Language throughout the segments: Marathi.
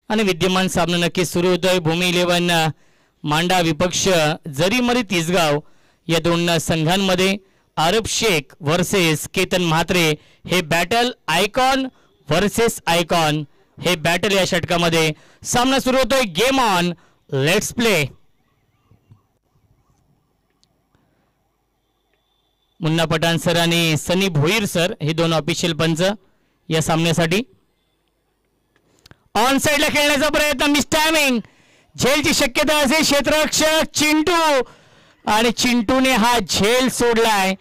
आणि विद्यमान सामना नक्कीच सुरू होतोय. भूमी 11 मांडा विपक्ष जरीमरी तिसगाव या दोन संघांमध्ये आरब शेख वर्सेस केतन म्हात्रे हे बॅटल. आयकॉन वर्सेस आयकॉन हे बॅटल या षटकामध्ये सामना सुरू होतोय. Game on, let's play. Munna Pathan sir आणि सनी भोईर सर हे दोन ऑफिशियल पंच या सामन्यासाठी. ऑन साइडला खेळण्याचा प्रयत्न, मिस टायमिंग, झेलची शक्यता असेल. क्षेत्ररक्षक चिंटू आणि चिंटूने हा झेल सोडलाय.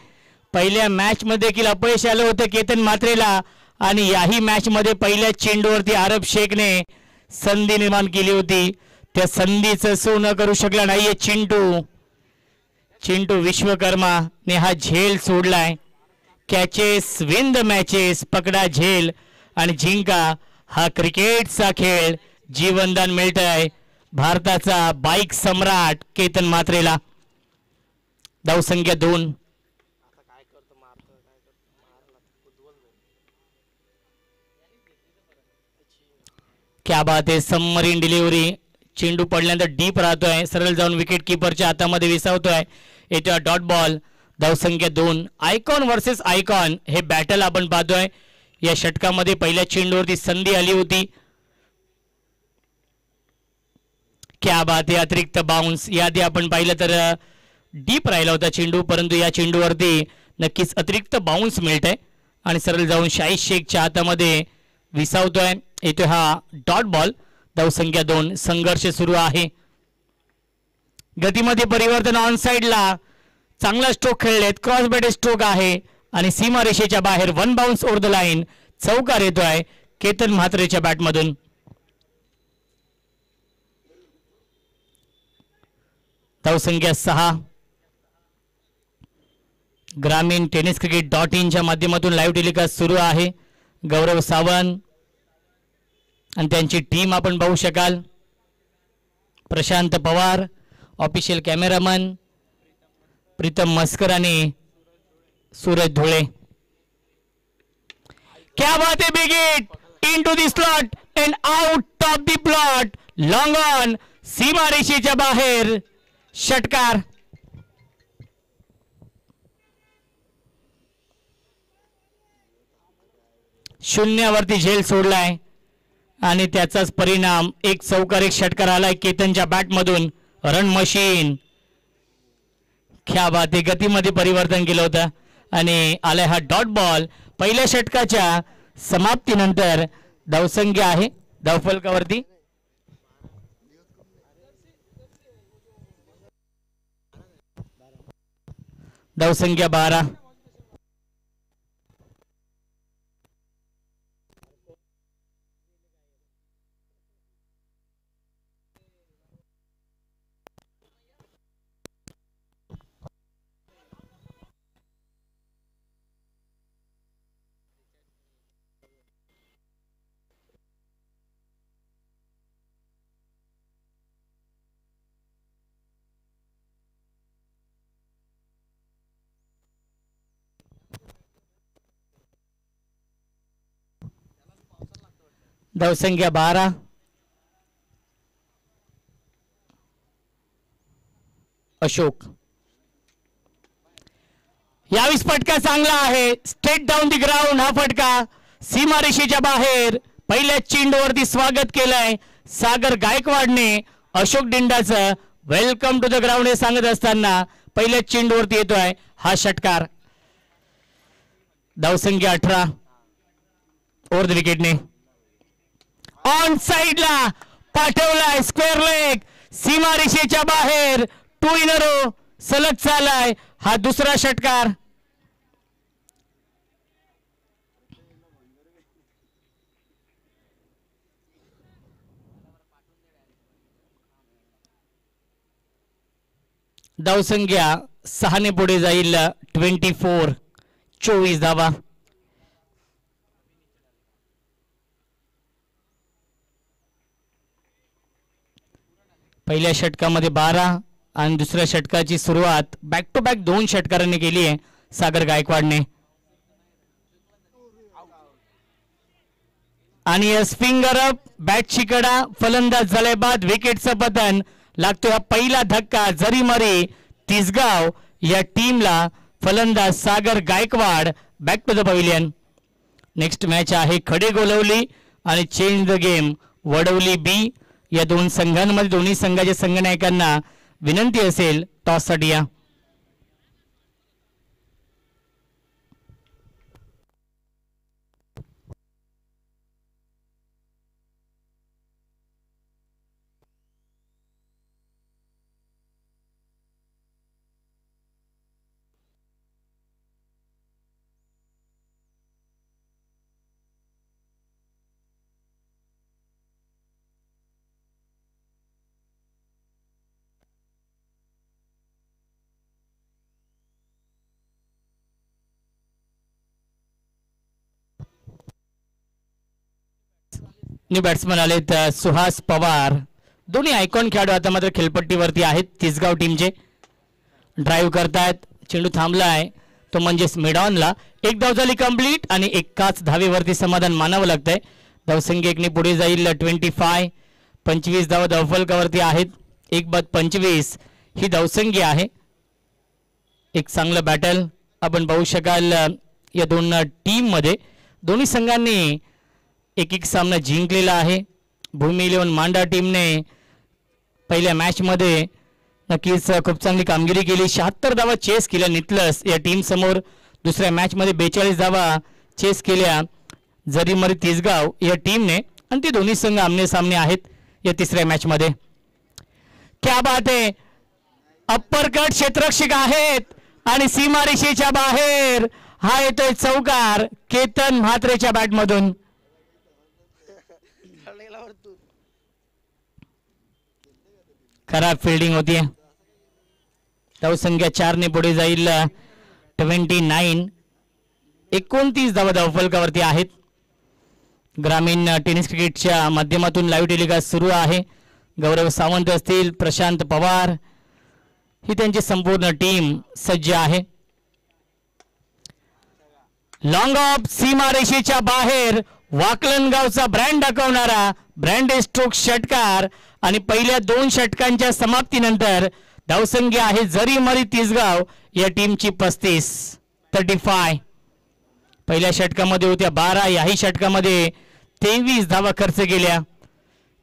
पहिल्या मॅच मध्ये देखील अपयश आलं होतं केतन म्हात्रेला आणि याही मॅच मध्ये पहिल्या चेंडूवरती आरब शेखने संधी निर्माण केली होती. त्या संधीचं सोनं करू शकला नाहीये चिंटू विश्वकर्मा ने हा झेल सोडलाय. कॅचेस विन द मॅचेस, पकडा झेल आणि जिंका हा क्रिकेटचा खेळ. जीवनदान मिळतंय भारताचा बाईक सम्राट केतन म्हात्रेला. धावसंख्या 2. क्या बात आहे, सबमरीन डिलिव्हरी. चेंडू पडल्यानंतर डीप राहतोय, सरळ जाऊन विकेट किपरच्या हातामध्ये विसावतोय. येतोय डॉट बॉल. धावसंख्या 2. आयकॉन वर्सेस आयकॉन हे बॅटल आपण पाहतोय. या षटकामध्ये पहिल्या चेंडूवरती संधी आली होती. क्या बात आहे, अतिरिक्त बाउन्स. याआधी आपण पाहिलं तर डीप राहिला होता चेंडू, परंतु या चेंडूवरती नक्कीच अतिरिक्त बाउन्स मिळतंय आणि सरळ जाऊन शाहीद शेखच्या हातामध्ये विसावतोय. येतोय हा डॉट बॉल. धावसंख्या 2. संघर्ष सुरू आहे. गतीमध्ये परिवर्तन. ऑन साइडला चांगला स्ट्रोक खेळलेत, क्रॉस बॅटेड स्ट्रोक आहे आणि सीमा रेषेच्या बाहेर 1 बाउन्स ओव्हर द लाईन. चौकार येतोय केतन म्हात्रेच्या बॅटमधून. धावसंख्या 6. ग्रामीण टेनिस क्रिकेट .in च्या माध्यमातून लाईव्ह टेलिकास्ट सुरू आहे. गौरव सावंत आणि त्यांची टीम आपण पाहू शकाल. प्रशांत पवार ऑफिशियल कॅमेरामन, प्रीतम मस्कर आणि सूरज धुळे. क्या बात है, big hit into the slot and out of the plot. Long on, सीमा रेषेच्या बाहेर षटकार. शून्यावरती झेल सोडलाय आणि त्याचाच परिणाम एक चौकार एक षटकार आलाय केतनच्या बॅटमधून. Run machine. क्या बात आहे, गतीमध्ये परिवर्तन केलं होतं आणि आलाय हा डॉट बॉल. पहिल्या षटकाच्या समाप्तीनंतर धावसंख्या आहे धावफलकावरती. धावसंख्या 12. धावसंख्या 12. अशोक. यावेळी फटका चांगला आहे, स्ट्रेट डाऊन द ग्राउंड. हा फटका सीमा रेषेच्या बाहेर. पहिल्या चेंडूवरती स्वागत केलंय सागर गायकवाडने अशोक डिंडाचं. वेलकम टू द ग्राउंड हे सांगत असताना पहिल्या चेंडूवरती येतोय हा षटकार. धावसंख्या 18 ओव्हर द विकेटने. ऑन साइडला पाठवलाय, स्क्वेअर लेग, सीमा रेषेच्या बाहेर. 2 इन अ रो सलग चालाय हा दुसरा षटकार. धावसंख्या 6 ने पुढे जाईल. 24 धावा. पहिल्या षटकामध्ये 12 आणि दुसऱ्या षटकाची सुरुवात बॅक टू बॅक 2 षटकारांनी केली आहे सागर गायकवाडने. आणि स्पिंगर अप बॅटची कडा फलंदाज झाले बाद विकेटचं पतन लागतो. हा पहिला धक्का जरीमरी तिसगाव या टीमला. फलंदाज Sagar Gaikwad back to the pavilion. Next match आहे खडे गोलवली आणि change the game Wadavali B या दोन संघांमध्ये. दोन्ही संघाच्या संघनायकांना विनंती असेल टॉससाठी या. न्यू बॅट्समन आलेत सुहास पवार. दोन्ही आयकॉन खेळाडू आता मात्र खेळपट्टीवरती आहेत. तिसगाव टीमचे ड्राईव्ह करतायत. चेंडू थांबलाय तो म्हणजेच मिडॉनला. एक धाव झाली कंप्लीट आणि एकाच धावेवरती समाधान मानावं लागतंय. धावसंख्या एकने पुढे जाईल 25. 25 धावा धावफलकावरती आहेत. 1/25 ही धावसंख्या आहे. एक चांगलं बॅटल आपण पाहू शकाल या दोन टीम मध्ये. दोन्ही संघांनी एक एक सामना जिंकलेला आहे. भूमी 11 मांडा टीमने पहिल्या मॅच मध्ये नक्कीच खूप चांगली कामगिरी केली. 76 धावा चेस केल्या नितलस या टीम समोर. दुसऱ्या मॅच मध्ये 42 धावा चेस केल्या जरीमरी तिसगाव या टीमने. आणि ते दोन्ही संघ आमने सामने आहेत या तिसऱ्या मॅच मध्ये. क्या बात आहे. अप्पर कट क्षेत्ररक्षक आहेत आणि सीमारेषेच्या बाहेर हा येतोय चौकार केतन म्हात्रेच्या बॅटमधून. खराब फिल्डिंग होती. धावसंख्या 4 ने पुढे जाईल 29. 29 धावा धावफलकावरती आहेत. ग्रामीण टेनिस क्रिकेटच्या माध्यमातून लाईव्ह टेलिकास्ट सुरू आहे. गौरव सावंत असतील, प्रशांत पवार ही त्यांची संपूर्ण टीम सज्ज आहे. लॉंग ऑफ सीमारेषेच्या बाहेर वाकलनगावचा ब्रँड दाखवणारा ब्रँड स्ट्रोक षटकार आणि पहिल्या 2 षटकांच्या समाप्तीनंतर धावसंख्या आहे जरीमरी तिसगाव या टीमची 35. पहिल्या षटकामध्ये होत्या 12. याही षटकामध्ये 23 धावा खर्च केल्या.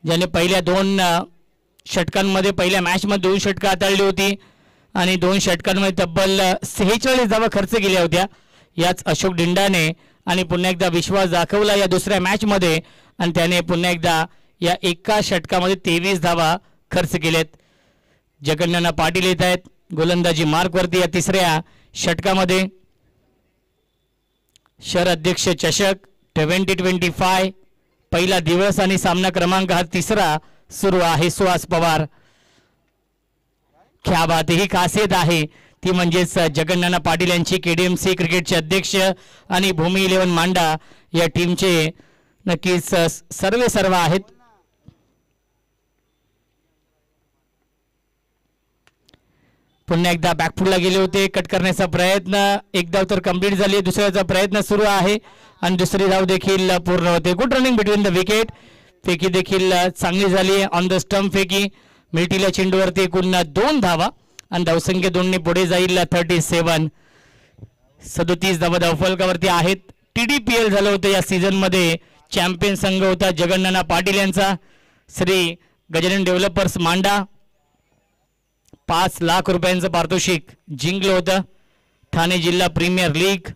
ज्याने पहिल्या 2 षटकांमध्ये पहिल्या मॅच मध्ये 2 षटकं हाताळली होती आणि 2 षटकांमध्ये तब्बल 46 धावा खर्च केल्या होत्या. याच अशोक डिंडाने आणि पुन्हा एकदा विश्वास दाखवला या दुसऱ्या मॅच मध्ये आणि त्याने पुन्हा एकदा या एका षटकामध्ये 23 धावा खर्च केलेत. जगन्नाथ पाटील येत आहेत गोलंदाजी मार्क वरती या तिसऱ्या षटकामध्ये. शहर अध्यक्ष चषक 2025 पहिला दिवस आणि सामना क्रमांक हा तिसरा सुरू आहे. सुहास पवार. क्या बात ही खासियत आहे ती म्हणजेच जगन्नाथ पाटील यांची केडीएमसी क्रिकेटचे अध्यक्ष आणि भूमी 11 मांडा या टीमचे नक्कीच सर्व आहेत. पुन्हा एकदा बॅकफुटला गेले होते. कट करण्याचा प्रयत्न. एक धाव तर कंप्लीट झाली. दुसऱ्याचा प्रयत्न सुरू आहे आणि दुसरी धाव देखील पूर्ण होते. Good running between the wicket. फेकी देखील चांगली झाली. ऑन द स्टंप फेकी. मिल्टीला चेंडूवरती एकूण 2 धावा आणि धावसंख्या 2 ने पुढे जाईल 37. 37 धावा धावफलकावरती आहेत. TDPL झालं होतं या सीझन मध्ये. चॅम्पियन संघ होता जगन्नाथ पाटील यांचा. श्री गजानन डेव्हलपर्स मांडा 5 लाख रुपयांचं पारितोषिक जिंकलं होतं. ठाणे जिल्हा प्रीमियर लीग.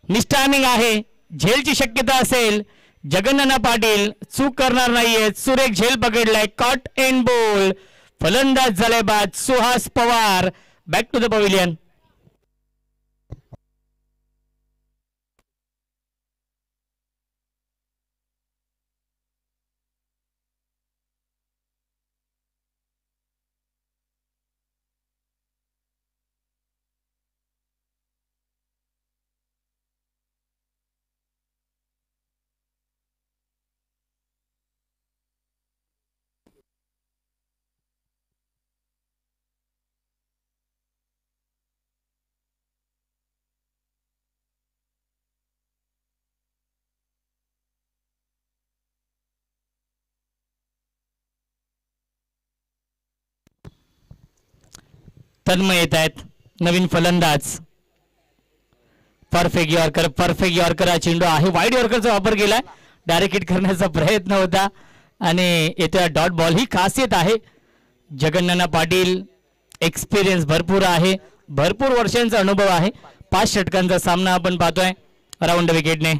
मिसटायमिंग आहे. झेलची शक्यता असेल. जगन्नाथ पाटील चूक करणार नाहीयेत. सुरेख झेल पकडलाय. Caught and ball. फलंदाज झालाय बाद Suhas Pawar. Back to the pavilion. Tanmay येत आहेत नवीन फलंदाज. परफेक्ट यॉर्कर हा चेंडू आहे. वाईड यॉर्करचा वापर केलाय. डायरेक्ट हिट करण्याचा प्रयत्न होता आणि येतोय डॉट बॉल. ही खासियत आहे जगन्नाना पाटील. एक्सपिरियन्स भरपूर आहे, भरपूर वर्षांचा अनुभव आहे. 5 षटकांचा सामना आपण पाहतोय राऊंड विकेटने.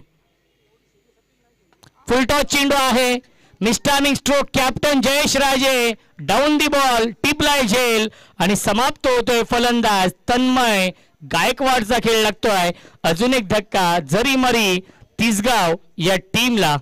फुलटॉस चेंडू आहे. मिस्टामिंग स्ट्रोक कॅप्टन जयेश राजे. डाऊन दी बॉल टिपलाय झेल आणि समाप्त होतोय फलंदाज तन्मय गायकवाडचा खेळ लागतोय. अजून एक धक्का जरी मरी तिसगाव या टीमला.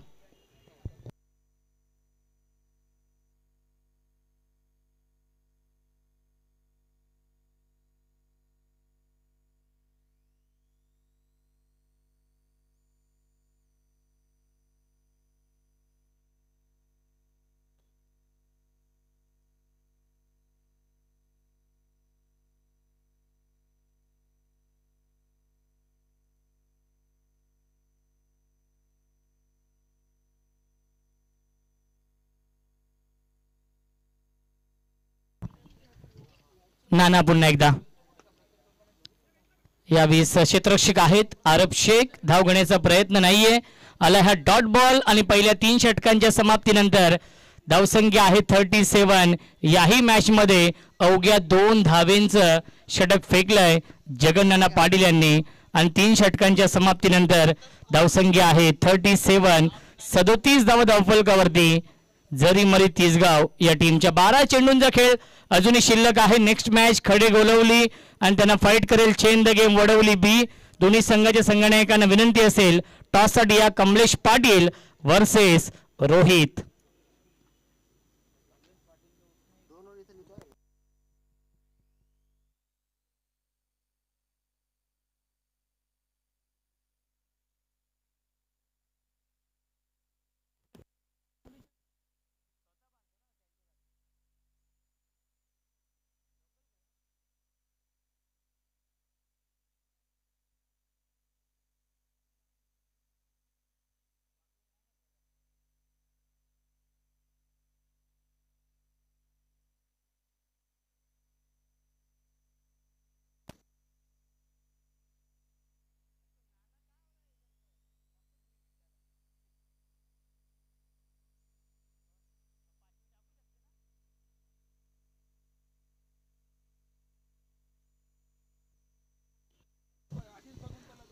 नाना पुन्हा एकदा या 20 क्षेत्ररक्षक आहेत. आरब शेख धाव घेण्याचा प्रयत्न नाहीये. आला हा डॉट बॉल आणि पहिल्या 3 षटकांच्या समाप्तीनंतर धावसंख्या आहे 37. याही मॅच मध्ये अवघ्या 2 धावेंचं षटक फेकलंय जगन्नाना पाटील यांनी आणि 3 षटकांच्या समाप्तीनंतर धावसंख्या आहे 37. 37 धावा धावफलकावरती जरी मरी तिसगाव या टीमच्या. 12 चेंडूंचा खेळ अजूनही शिल्लक आहे. नेक्स्ट मॅच खडे गोलवली आणि त्यांना फाईट करेल चेन द गेम वडवली बी. दोन्ही संघाच्या संघनायकांना विनंती असेल टॉससाठी या कमलेश पाटील वर्सेस रोहित.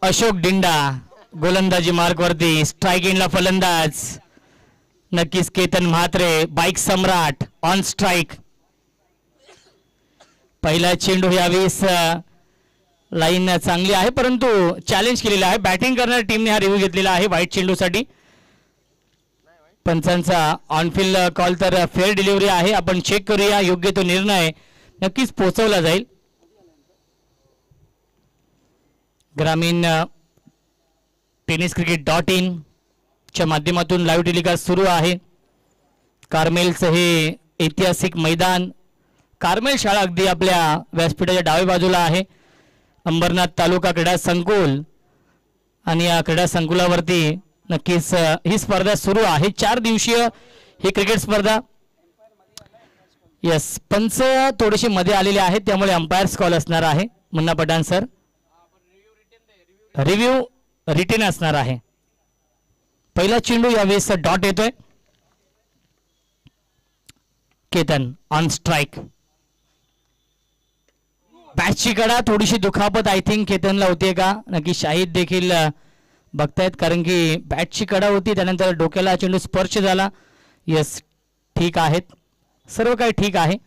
अशोक डिंडा गोलंदाजी मार्क वरती. स्ट्राइक एंडला फलंदाज नक्कीच Ketan Mhatre bike Samrat on strike. पहिला चेंडू यावेळेस लाईन चांगली आहे परंतु चॅलेंज केलेला आहे. बॅटिंग करणाऱ्या टीमने हा रिव्ह्यू घेतलेला आहे व्हाईट चेंडूसाठी. पंचांचा ऑनफिल्ड कॉल तर फेअर डिलिव्हरी आहे. आपण चेक करूया योग्य तो निर्णय नक्कीच पोहोचवला जाईल. ग्रामीण टेनिस क्रिकेट .in च्या माध्यमातून लाईव्ह टेलिकास्ट सुरू आहे. कार्मेलचं हे ऐतिहासिक मैदान. कार्मेल शाळा अगदी आपल्या व्यासपीठाच्या डाव्या बाजूला आहे. अंबरनाथ तालुका क्रीडा संकुल आणि या क्रीडा संकुलावरती नक्कीच ही स्पर्धा सुरू आहे. 4 दिवसीय ही क्रिकेट स्पर्धा. यस पंच थोडेसे मध्ये आलेले आहेत त्यामुळे अंपायर्स कॉल असणार आहे. Munna Pathan sir review retain असणार आहे. पहिला चेंडू यावेळेस डॉट येतोय. Ketan on strike. बॅटची कडा थोडीशी दुखापत आय थिंक केतनला होते का नक्की शाहिद देखील बघतायत कारण की बॅटची कडा होती त्यानंतर डोक्याला चेंडू स्पर्श झाला. यस ठीक आहेत सर्व काही ठीक आहे.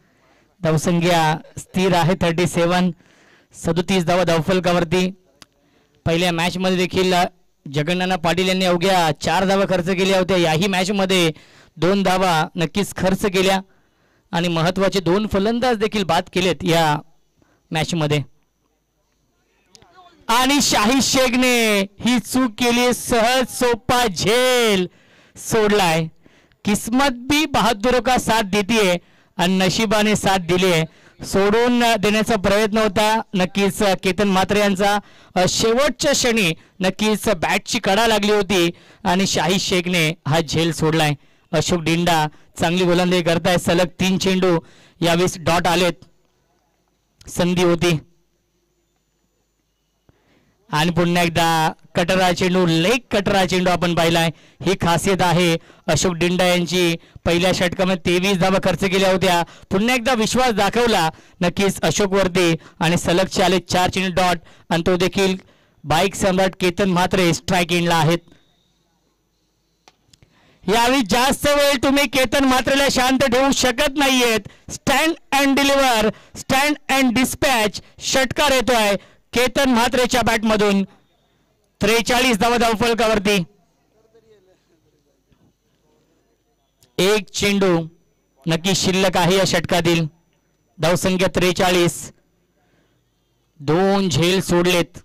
धावसंख्या स्थिर आहे 37. 37 धावा धावफलकावरती. पहिल्या मॅच मध्ये देखील जगन्नाना पाटील यांनी अवघ्या 4 धावा खर्च केल्या होत्या. याही मॅच मध्ये 2 धावा नक्कीच खर्च केल्या आणि महत्त्वाचे 2 फलंदाज देखील बाद केलेत या मॅच मध्ये. आणि शाहिद शेखने ही चूक केली. सहज सोपा झेल सोडलाय. किस्मत भी बहादुरों का साथ देती है आणि नशिबाने साथ दिली आहे. सोडून देण्याचा प्रयत्न होता नक्कीच केतन म्हात्रे यांचा. शेवटच्या क्षणी नक्कीच बॅटची कडा लागली होती आणि शाहिद शेखने हा झेल सोडलाय. अशोक डिंडा चांगली गोलंदाजी करताय. सलग 3 चेंडू यावेळेस डॉट आलेत. संधी होती. आणि पुन्हा एकदा कटरा चेंडू, लेग कटरा चेंडू आपण पाहिलाय. ही खासियत आहे अशोक डिंडा यांची. पहिल्या षटकामध्ये 23 धावा खर्च केल्या होत्या. पुन्हा एकदा विश्वास दाखवला नक्कीच अशोक वरती आणि सलगचे आले 4 चेंडू डॉट. आणि तो देखील बाईक सम्राट केतन म्हात्रे स्ट्राईक एंडला आहेत. यावेळी जास्त वेळ तुम्ही केतन म्हात्रेला शांत ठेवू शकत नाहीयेत. Stand and deliver, stand and dispatch षटकार येतोय केतन म्हात्रेच्या बॅटमधून. 43 धावा धावफलकावरती. एक चेंडू नक्की शिल्लक आहे या षटकातील. धावसंख्या 43. 2 झेल सोडलेत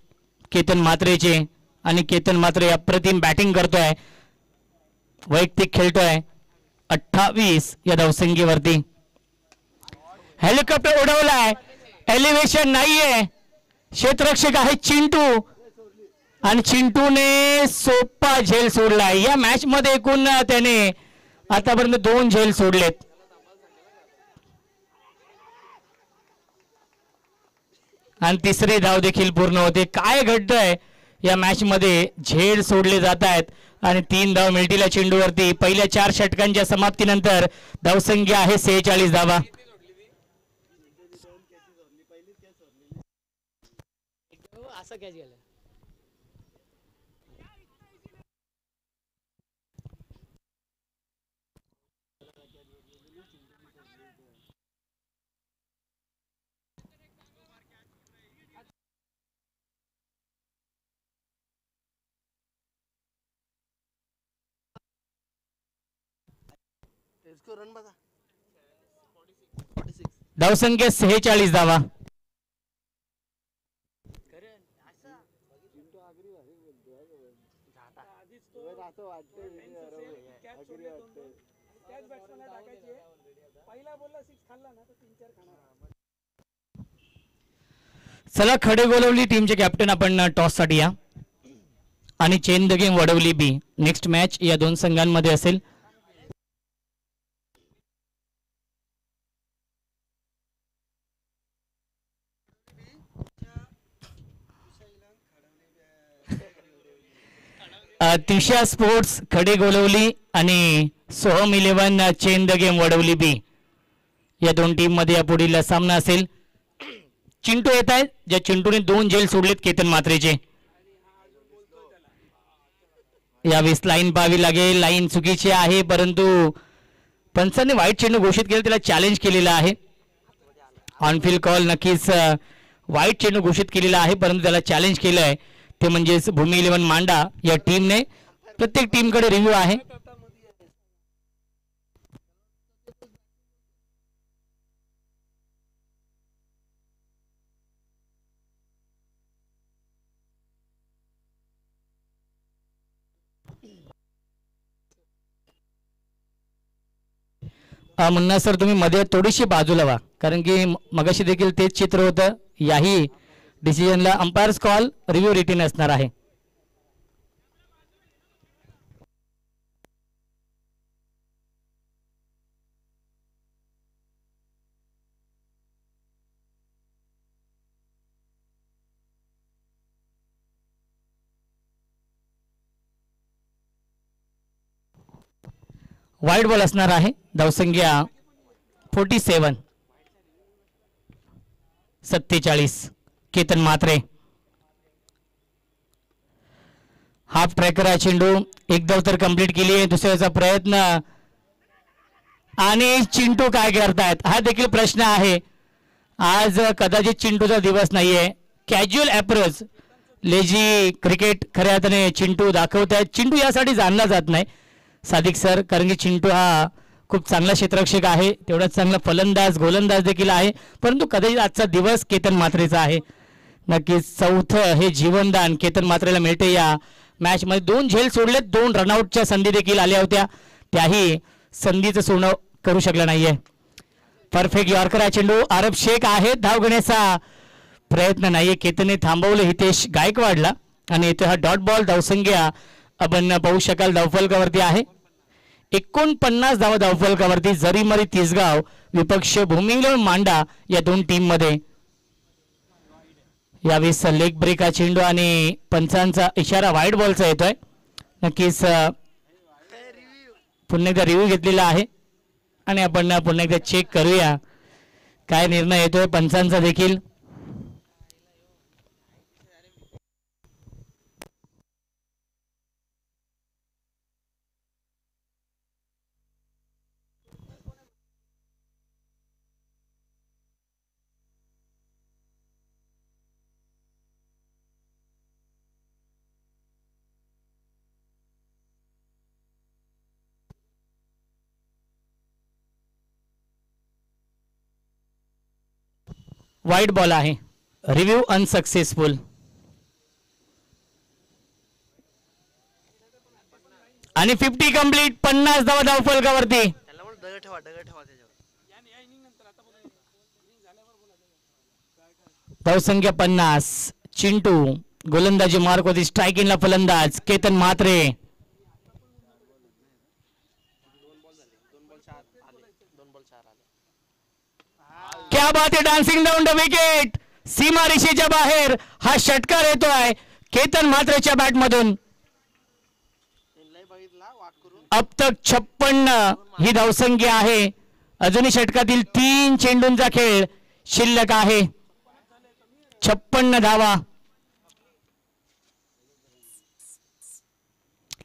केतन म्हात्रेचे आणि केतन म्हात्रे अप्रतिम बॅटिंग करतोय, वैयक्तिक खेळतोय. 28 या धावसंख्येवरती. हेलिकॉप्टर उडवलाय, एलिव्हेशन नाहीये. क्षेत्ररक्षक आहे चिंटू आणि चिंटूने सोपा झेल सोडलाय. या मॅच मध्ये एकूण त्याने आतापर्यंत 2 झेल सोडलेत. आणि तिसरी धाव देखील पूर्ण होते. काय घडतंय या मॅच मध्ये? झेल सोडले जात आहेत आणि 3 धाव मिळतील या चेंडूवरती. पहिल्या 4 षटकांच्या समाप्तीनंतर धावसंख्या आहे 46 धावा. असं कॅच गेलं. धावसंख्या 46 धावा. चला खडेगोलवली टीमचे कॅप्टन आपण टॉस साठी या. आणि change the game Wadavali B. Next match या 2 संघांमध्ये असेल. तिशा स्पोर्ट्स खडेगोलवली आणि Soham 11 change the game Wadavali B या 2 टीम मध्ये या पुढील सामना असेल. चिंटू येत आहेत, ज्या चिंटूने 2 झेल सोडलेत केतन म्हात्रेचे. यावेळेस लाईन पाहावी लागेल. लाईन चुकीची आहे, परंतु पंचांनी वाईट चेंडू घोषित केलं, त्याला चॅलेंज केलेलं आहे. ऑनफिल्ड कॉल नक्कीच वाईट चेंडू घोषित केलेला आहे, परंतु त्याला चॅलेंज केलं आहे. ते म्हणजेच भूमी 11 मांडा या टीमने. प्रत्येक टीमकडे रिव्ह्यू आहे. मुन्ना सर, तुम्ही मध्ये थोडीशी बाजूला व्हा, कारण की मगाशी देखील तेच चित्र होतं. याही डिसिजनला अंपायर्स कॉल रिव्ह्यू रिटीन असणार आहे. वाईट बॉल असणार आहे. धावसंख्या 47. 47 केतन म्हात्रे. हाफ ट्रॅकर हा चेंडू. एक धाव तर कंप्लीट केली आहे. दुसऱ्याचा प्रयत्न आणि चिंटू काय करतायत हा देखील प्रश्न आहे. आज कदाचित चिंटूचा दिवस नाहीये. कॅज्युअल अप्रोच लेजी क्रिकेट खऱ्या अर्थाने चिंटू दाखवतायत. चिंटू यासाठी जाणला जात नाही सादिक सर, कारण की चिंटू हा खूप चांगला क्षेत्ररक्षक आहे, तेवढाच चांगला फलंदाज गोलंदाज देखील आहे. परंतु कदाचित आजचा दिवस केतन म्हात्रेचा आहे. नक्कीच 4थं हे जीवनदान केतन म्हात्रेला मिळते या मॅच मध्ये. 2 झेल सोडलेत. 2 रनआउटच्या संधी देखील आल्या होत्या, त्याही संधीचं सोनं करू शकला नाहीये. परफेक्ट यॉर्कर हा चेंडू. आरब शेख आहे, धाव घेण्याचा प्रयत्न नाहीये. केतनने थांबवलं हितेश गायकवाडला आणि इथे हा डॉट बॉल. धावसंख्या आपण पाहू शकाल धावफलकावरती आहे 49 धावा धावफलकावरती. जरीमरी तिसगाव विपक्ष भूमी 11 मांडा या 2 टीम मध्ये. यावेळेस लेग ब्रेक हा चेंडू आणि पंचांचा इशारा व्हाईट बॉलचा येतोय. नक्कीच पुन्हा एकदा रिव्ह्यू घेतलेला आहे आणि आपण पुन्हा एकदा चेक करूया काय निर्णय येतोय पंचांचा देखील. वाईट बॉल आहे. Review unsuccessful. आणि 50 कंप्लीट. 50 धावा धावफलकावरती. धावसंख्या 50. चिंटू गोलंदाजी मार्क होती. स्ट्रायकिंगला फलंदाज केतन म्हात्रे. क्या बात है. Dancing down the wicket. सीमा रेषेच्या बाहेर हा षटकार येतोय केतन म्हात्रेच्या बॅट मधून. अब तक 56 ही धावसंख्या आहे. अजूनही षटकातील 3 चेंडूंचा खेळ शिल्लक आहे. 56 धावा.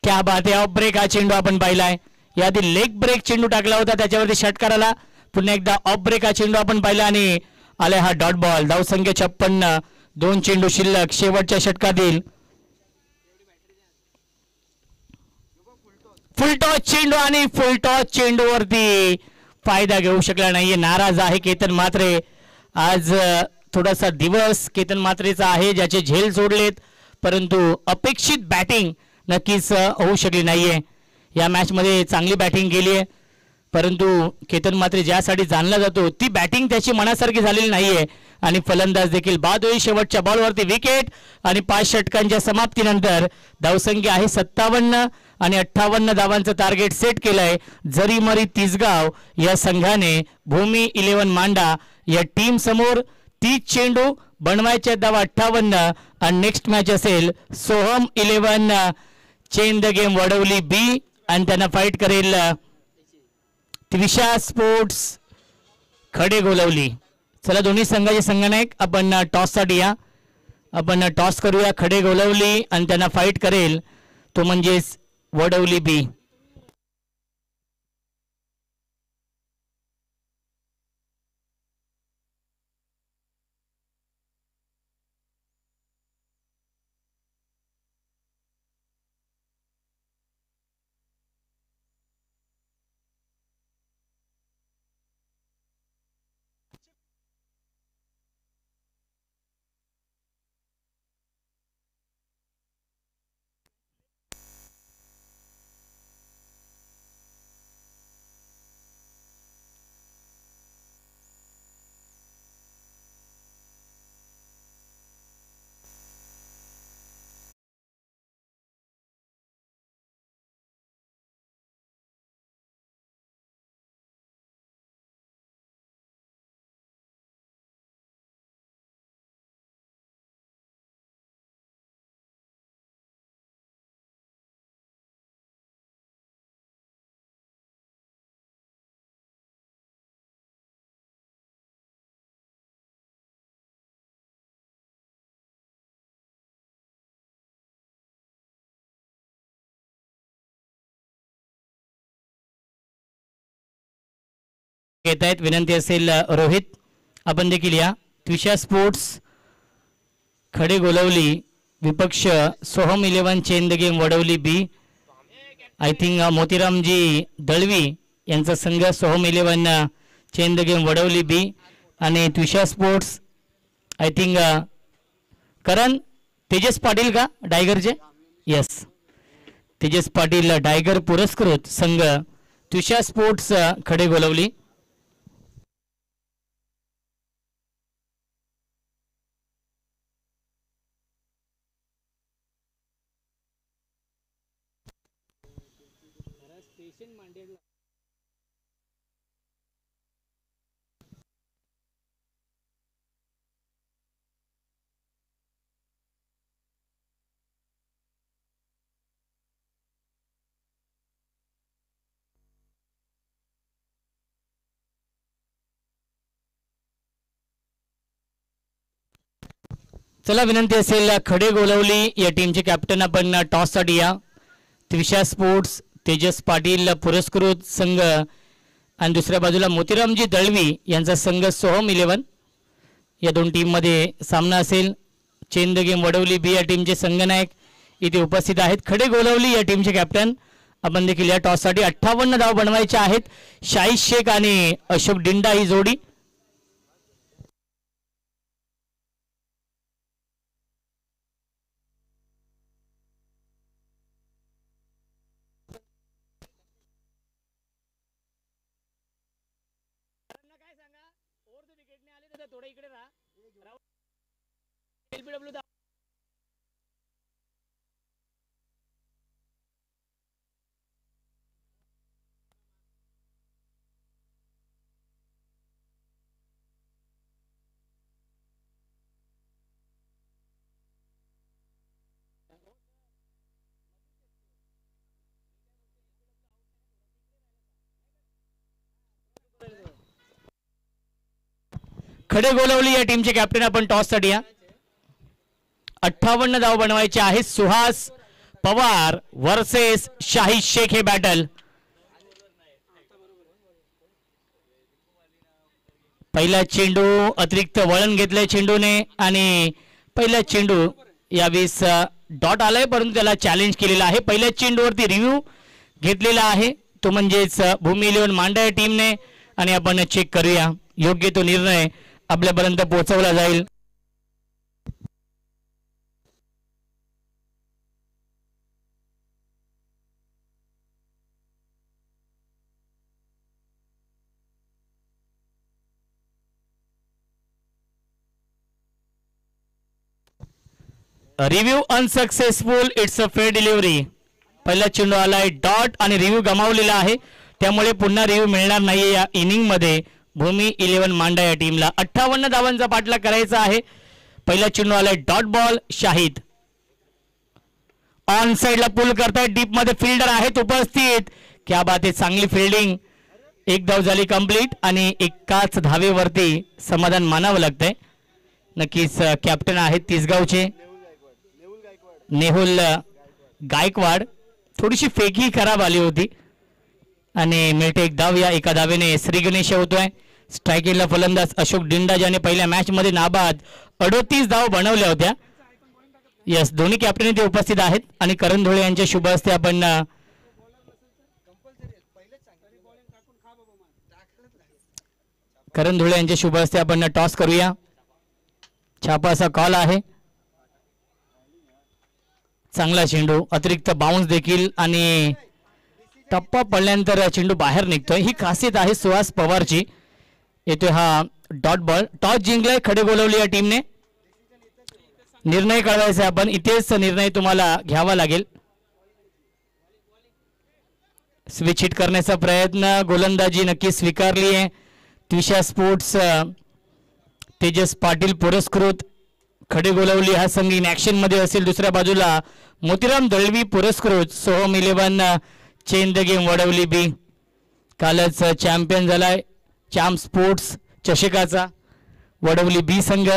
क्या बात आहे. ऑफ ब्रेक हा चेंडू आपण पाहिलाय. याआधी लेग ब्रेक चेंडू टाकला होता त्याच्यावरती षटकाराला. पुन्हा एकदा ऑफ ब्रेक हा चेंडू आपण पाहिला आणि आलाय हा डॉट बॉल. धावसंख्या 56. 2 चेंडू शिल्लक शेवटच्या षटकातील. फुलटॉस चेंडू आणि फुलटॉस चेंडूवरती फायदा घेऊ शकला नाहीये. नाराज आहे केतन म्हात्रे. आज थोडासा दिवस केतन म्हात्रेचा आहे ज्याचे झेल सोडलेत परंतु अपेक्षित बॅटिंग नक्कीच होऊ शकली नाहीये. या मॅच मध्ये चांगली बॅटिंग केली आहे परंतु केतन म्हात्रे ज्यासाठी जाणला जातो ती बॅटिंग त्याची मनासारखी झालेली नाहीये आणि फलंदाज देखील बाद होईल. शेवटच्या बॉलवरती विकेट आणि 5 षटकांच्या समाप्तीनंतर धावसंख्या आहे 57 आणि 58 धावांचं टार्गेट सेट केलंय. जरीमरी तिसगाव या संघाने भूमी 11 मांडा या टीम समोर. 30 चेंडू बनवायच्या धावा 58 आणि नेक्स्ट मॅच असेल Soham 11 change the game Wadavali B आणि त्यांना फाईट करेल त्रिशा स्पोर्ट्स खडे गोलवली. चला दोन्ही संघाचे संघनायक आपण टॉस साठी या. आपण टॉस करूया. खडे गोलवली आणि त्यांना फाईट करेल तो म्हणजेच वडवली बी. घेत आहेत. विनंती असेल रोहित आपण देखील या. त्रिशा स्पोर्ट्स खडे गोलवली विपक्ष Soham 11 change the game Wadavali B. I think Motiramji Dalvi यांचा संघ Soham 11 change the game Wadavali B आणि Trisha sports I think Karan Tejas Patil का डायगरचे. यस तेजस पाटील डायगर पुरस्कृत संघ त्रिशा स्पोर्ट्स खडे गोलवली. चला विनंती असेल खडे गोलवली या टीमचे कॅप्टन आपण टॉससाठी या. त्रिशा स्पोर्ट्स तेजस पाटील पुरस्कृत संघ आणि दुसऱ्या बाजूला मोतीरामजी दळवी यांचा संघ सोहम 11 या दोन टीममध्ये सामना असेल. Change the game Wadavali B या टीमचे संघनायक इथे उपस्थित आहेत. खडे गोलवली या टीमचे कॅप्टन आपण देखील या टॉससाठी 58 धाव बनवायचे आहेत. शाहीद शेख आणि अशोक डिंडा ही जोडी. खडे गोलवली या टीमचे कॅप्टन आपण टॉससाठी या. 58 धाव बनवायचे आहेत. सुहास पवार वर्सेस शाहीद शेख हे बॅटल. पहिला चेंडू अतिरिक्त वळण घेतलंय चेंडूने आणि पहिला चेंडू यावेळेस डॉट आलाय परंतु त्याला चॅलेंज केलेला आहे. पहिल्या चेंडूवरती रिव्ह्यू घेतलेला आहे तो म्हणजेच भूमी 11 मांडा या टीमने आणि आपण चेक करूया योग्य तो निर्णय आपल्यापर्यंत पोहोचवला जाईल. Review unsuccessful. It's a fair delivery. पहिला चेंडू आलाय डॉट आणि रिव्ह्यू गमावलेला आहे त्यामुळे पुन्हा रिव्ह्यू मिळणार नाहीये या इनिंग मध्ये भूमी 11 मांडा या टीमला. 58 धावांचा पाठलाग करायचा आहे. पहिला चेंडू आलाय डॉट बॉल. शाहीद ऑन साइडला पुल करतायत. डीप मध्ये फिल्डर आहेत उपस्थित. क्या बात आहे. चांगली फिल्डिंग. एक धाव झाली कंप्लीट आणि एकाच धावेवरती समाधान मानावं लागतंय. नक्कीच कॅप्टन आहेत तिसगावचे नेहुल गायकवाड. थोडीशी फेकी खराब आली होती आणि मिळते एक धाव. या एका धावेने श्री गणेश होतोय. स्ट्रायकिंगला फलंदाज अशोक डिंडा ज्याने पहिल्या मॅच मध्ये नाबाद 38 धाव बनवल्या होत्या. यस दोन्ही कॅप्टन इथे उपस्थित आहेत आणि करण धुळे यांच्या शुभ हस्ते आपण करण धुळे यांच्या शुभ हस्ते आपण टॉस करूया. छापा असा कॉल आहे. चांगला चेंडू अतिरिक्त बाउन्स देखील आणि टप्पा पडल्यानंतर चेंडू बाहेर निघतोय. ही खासियत आहे सुहास पवारची. येतोय हा डॉट बॉल. टॉस जिंकलाय खडे गोलवली या टीमने. निर्णय कळवायचा आपण इथेच निर्णय तुम्हाला घ्यावा लागेल. स्विच हिट करण्याचा प्रयत्न गोलंदाजी नक्की स्वीकारली आहे. त्रिशा स्पोर्ट्स तेजस पाटील पुरस्कृत खडे गोलवली हा संघ इन ऍक्शन मध्ये असेल. दुसऱ्या बाजूला मोतीराम दळवी पुरस्कृत Soham 11 change the game Wadavali B. कालच चॅम्पियन झालाय चॅम्प स्पोर्ट्स चषकाचा वडवली बी संघ.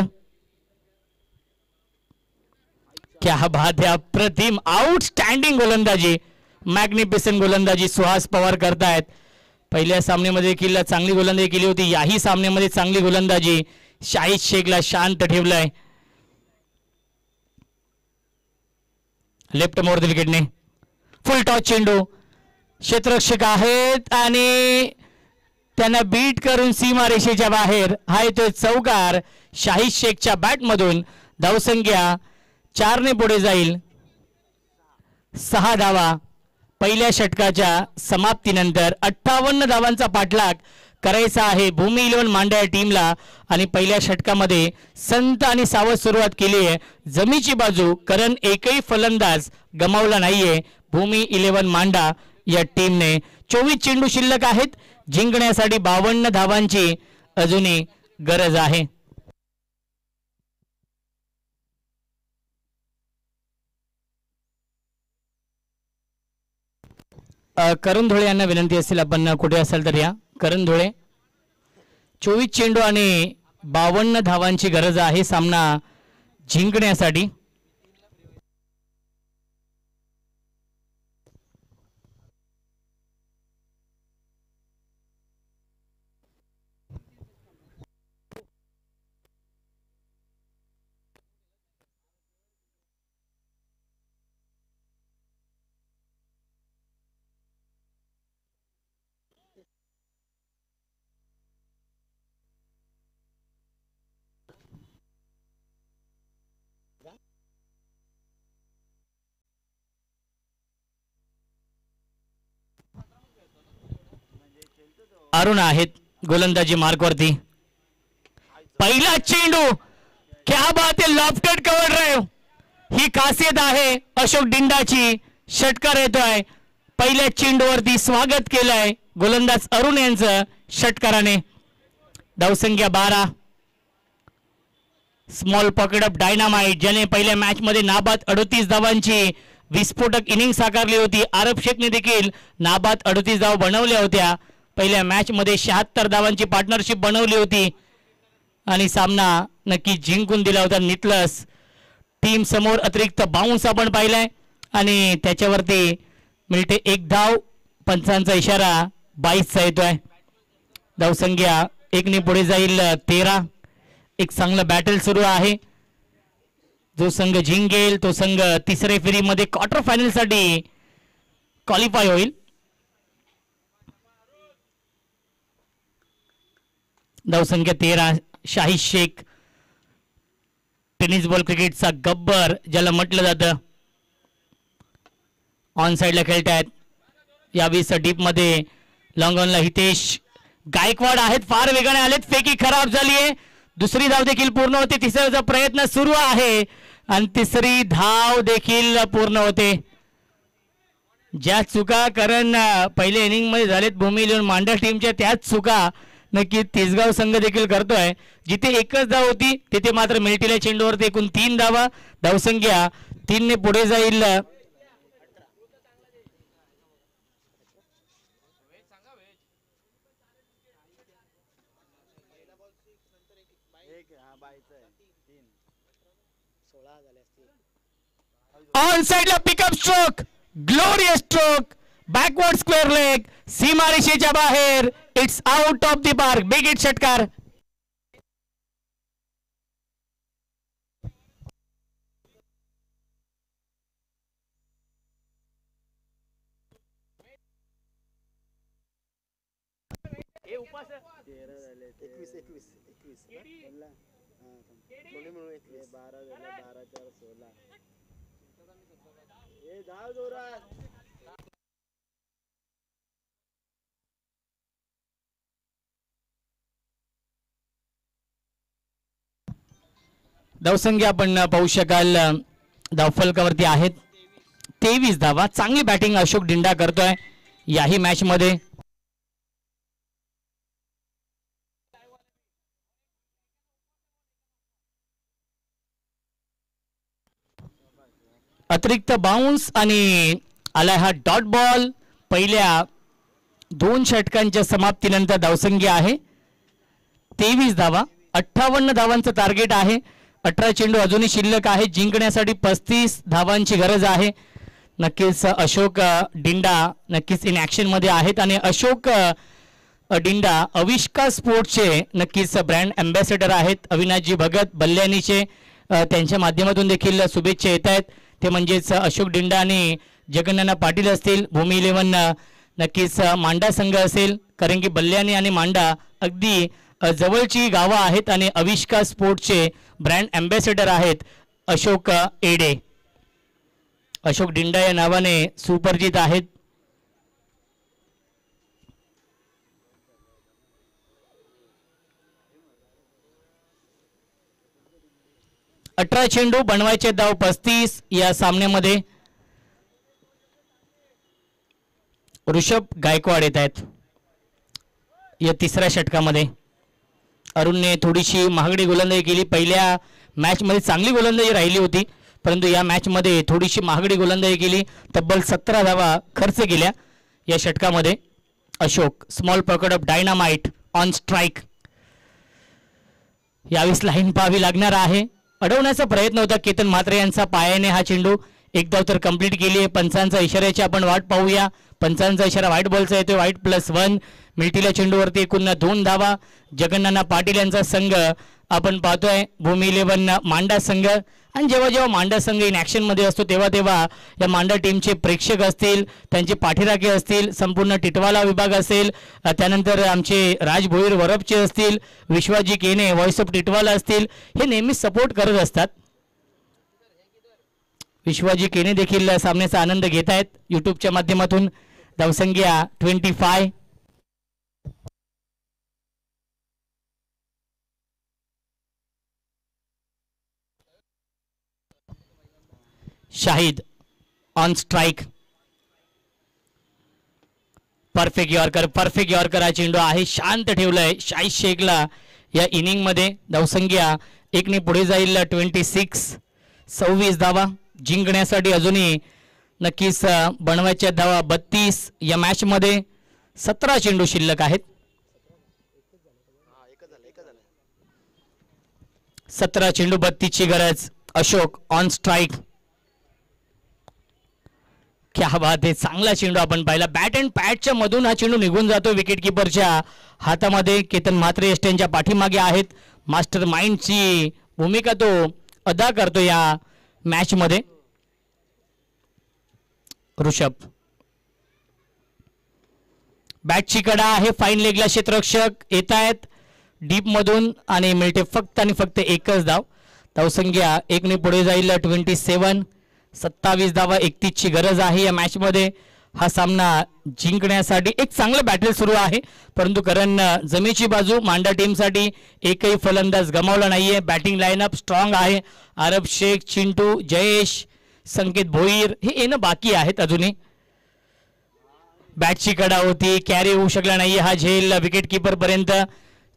क्या बात है. अप्रतिम आउटस्टँडिंग गोलंदाजी मॅग्निफिसंट गोलंदाजी सुहास पवार करतायत. पहिल्या सामन्यामध्ये देखील चांगली गोलंदाजी केली होती. याही सामन्यामध्ये चांगली गोलंदाजी. शाहीद शेखला शांत ठेवलंय. लेफ्ट मोर विकेटने फुल टॉस चेंडू. क्षेत्ररक्षक आहेत आणि त्यांना बीट करून सीमारेषेच्या बाहेर हा येतोय चौकार. शाहीद शेखच्या बॅटमधून धावसंख्या 4 ने पुढे जाईल. 6 धावा पहिल्या षटकाच्या समाप्तीनंतर. 58 धावांचा पाठलाग करायचा आहे भूमी 11 मांडा या टीमला आणि पहिल्या षटकामध्ये संत आणि सावध सुरुवात केली आहे. जमीची बाजू कारण एकही फलंदाज गमावला नाहीये भूमी 11 मांडा या टीमने. 24 चेंडू शिल्लक आहेत. जिंकण्यासाठी 52 धावांची अजूनही गरज आहे. करण धुळे यांना विनंती असेल आपण कुठे असाल तर या. करण धुळे 24 चेंडू आणि 52 धावांची गरज आहे. सामना जिंकण्यासाठी. अरुण आहेत गोलंदाजी मार्कवरती. पहिला चेंडू, क्या बात आहे, लॉफ्टेड कव्हर ड्राइव्ह. ही खासियत आहे अशोक डिंडाची. षटकार येतोय. पहिल्या चेंडूवरती स्वागत केलंय गोलंदाज अरुण यांचं षटकाराने. धावसंख्या 12. स्मॉल पॉकेट डायनामाइट ज्याने पहिल्या मॅच मध्ये नाबाद 38 धावांची विस्फोटक इनिंग साकारली होती. आरब शेखने देखील नाबाद 38 धावा बनवल्या होत्या. पहिल्या मॅच मध्ये 76 धावांची पार्टनरशिप बनवली होती आणि सामना नक्की जिंकून दिला होता. नितलस टीम समोर अतिरिक्त बाउन्स आपण पाहिलाय आणि त्याच्यावरती मिळते 1 धाव. पंचांचा इशारा 22चा येतोय. धावसंख्या 1 ने पुढे जाईल 13. एक चांगलं बॅटल सुरू आहे. जो संघ जिंकेल तो संघ तिसऱ्या फेरीमध्ये क्वार्टर फायनल साठी क्वालिफाय होईल. धावसंख्या 13. शाहीद शेख टेनिस बॉल क्रिकेटचा गब्बर ज्याला म्हटलं जातं ऑन साइडला खेळतायत. यावेळेस डीप मध्ये लॉंग ऑनला हितेश गायकवाड आहेत. फार वेगाने आलेत. फेकी खराब झाली आहे. दुसरी धाव देखील पूर्ण होते. तिसऱ्याचा प्रयत्न सुरू आहे आणि तिसरी धाव देखील पूर्ण होते. ज्या चुका कारण पहिल्या इनिंग मध्ये झालेत भूमी लिहून मांडा टीमच्या त्याच चुका नक्की तिसगाव संघ देखील करतोय. जिथे एकच धाव होती तिथे मात्र मिळतील्या चेंडूवरती एकूण 3 धावा. धावसंख्या 3 ने पुढे जाईल. ऑन साइडला pickup stroke, glorious stroke, backward square leg, सीमारेषेच्या बाहेर. It's out of the park. Big hit षटकार. धावसंख्या आपण पाहू शकाल धावफलकावरती आहेत 23 धावा. चांगली बॅटिंग अशोक डिंडा करतोय याही मॅच मध्ये. अतिरिक्त बाउन्स आणि आलाय हा डॉट बॉल. पहिल्या 2 षटकांच्या समाप्तीनंतर धावसंख्या आहे 23 धावा. 58 धावांचं टार्गेट आहे. 18 चेंडू अजूनही शिल्लक आहे. जिंकण्यासाठी 35 धावांची गरज आहे. नक्कीच अशोक डिंडा नक्कीच इन ऍक्शन मध्ये आहेत आणि अशोक डिंडा अविष्का स्पोर्ट्सचे नक्कीच ब्रँड अँबॅसेडर आहेत. अविनाशजी भगत बल्ल्यानीचे त्यांच्या माध्यमातून देखील शुभेच्छा येत आहेत. ते म्हणजेच अशोक डिंडा आणि जगन्नाथ पाटील असतील. भूमी 11 नक्कीच मांडा संघ असेल कारण की बल्ल्यानी आणि मांडा अगदी जवळची गावं आहेत आणि अविष्का स्पोर्ट्सचे ब्रँड अँबॅसेडर आहेत अशोक एडे. अशोक डिंडा या नावाने सुपरिचित आहेत. अठरा चेंडू बनवायचे धाव 35 या सामन्यामध्ये. ऋषभ गायकवाड येत आहेत या तिसऱ्या षटकामध्ये. अरुणने थोडीशी महागडी गोलंदाजी केली. पहिल्या मॅच मध्ये चांगली गोलंदाजी राहिली होती परंतु या मॅच मध्ये थोडीशी महागडी गोलंदाजी केली. तब्बल 17 धावा खर्च केल्या या षटकामध्ये. Ashok small pocket of dynamite on strike. यावेळेस लाईन पाहावी लागणार आहे. अडवण्याचा प्रयत्न होता केतन म्हात्रे यांचा, पायाने हा चेंडू एक धाव तर कंप्लीट केली आहे. पंचांचा इशाऱ्याची आपण वाट पाहूया. पंचांचा इशारा व्हाईट बॉलचा येतोय, व्हाईट +1. मिळतीला चेंडूवरती एकूण 2 धावा. जगन्नाथ पाटील यांचा संघ आपण पाहतोय, भूमी 11 मांडा संघ. आणि जेव्हा जेव्हा मांडा संघ इन ॲक्शनमध्ये असतो तेव्हा तेव्हा या मांडा टीमचे प्रेक्षक असतील, त्यांचे पाठीराखे असतील, संपूर्ण टिटवाला विभाग असेल, त्यानंतर आमचे राज भोईर वरपचे असतील, विश्वाजी केने व्हॉइस ऑफ टिटवाला असतील, हे नेहमीच सपोर्ट करत असतात. विश्वाजी केने देखील सामन्याचा आनंद घेत आहेत यूट्यूबच्या माध्यमातून. धावसंख्या 25. Shahid on strike. Perfect yorker हा चेंडू आहे, शांत ठेवलाय शाहिद शेखला या इनिंग मध्ये. धावसंख्या 1 ने पुढे जाईल. 26 धावा जिंकण्यासाठी अजूनही नक्कीच बनवायच्या धावा 32. या मॅच मध्ये 17 चेंडू शिल्लक आहेत. 17 चेंडू 32 ची गरज. Ashok on strike. क्या बात आहे, चांगला चेंडू आपण पाहिला. बॅट अँड पॅडच्या मधून हा चेंडू निघून जातो विकेट किपरच्या हातामध्ये. केतन म्हात्रे त्यांच्या पाठीमागे आहेत. मास्टर माइंडची भूमिका तो अदा करतो या मॅच मध्ये. ऋषभ बॅटची कडा आहे, फाईन लेगला क्षेत्ररक्षक येत आहेत डीप मधून आणि मिळते फक्त आणि फक्त एकच धाव. धावसंख्या 1 ने पुढे जाईल. 27. 27 धावा 31 ची गरज आहे या मॅच मध्ये. हा सामना जिंकण्यासाठी एक चांगलं बॅटल सुरू आहे, परंतु कारण जमेची बाजू मांडा टीमसाठी एकही फलंदाज गमावला नाहीये. बॅटिंग लाईनअप स्ट्रॉंग आहे. आरब शेख, चिंटू, जयेश, संकेत भोईर हे येणं बाकी आहेत अजूनही. बॅटची कडा होती, कॅरी होऊ शकला नाहीये हा झेल विकेट किपर पर्यंत.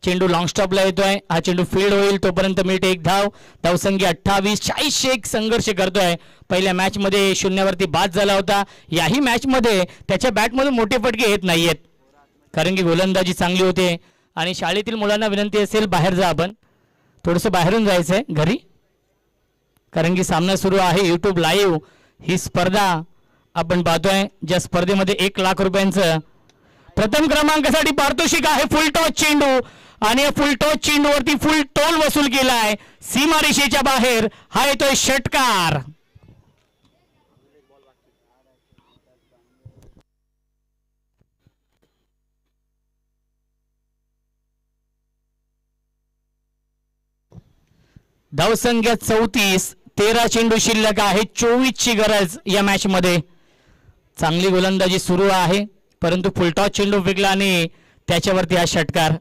चेंडू लॉंग स्टॉपला येतोय, हा चेंडू फील्ड होईल तोपर्यंत मिळते एक धाव. धावसंख्या 28. शाहिद शेख संघर्ष करतोय. पहिल्या मॅच मध्ये 0 वरती बाद झाला होता. याही मॅच मध्ये त्याच्या बॅटमधून मोठे फटके येत नाहीयेत, कारण की गोलंदाजी चांगली होते. आणि शाळेतील मुलांना विनंती असेल बाहेर जा, आपण थोडंसं बाहेरून जायचंय घरी, कारण की सामना सुरू आहे. यूट्यूब लाईव्ह ही स्पर्धा आपण पाहतोय, ज्या स्पर्धेमध्ये 1 लाख रुपयांचं प्रथम क्रमांकासाठी पारितोषिक आहे. फुल टॉस चेंडू आणि या फुल टॉस चेंडू वरती फुल टोल वसूल केलाय सीमारेषेच्या बाहेर. हा येतोय षटकार. धावसंख्या 34. 13 चेंडू शिल्लक आहे. 24 ची गरज या मॅच मध्ये. चांगली गोलंदाजी सुरू आहे, परंतु फुलटॉस चेंडू फेकला आणि त्याच्यावरती हा षटकार.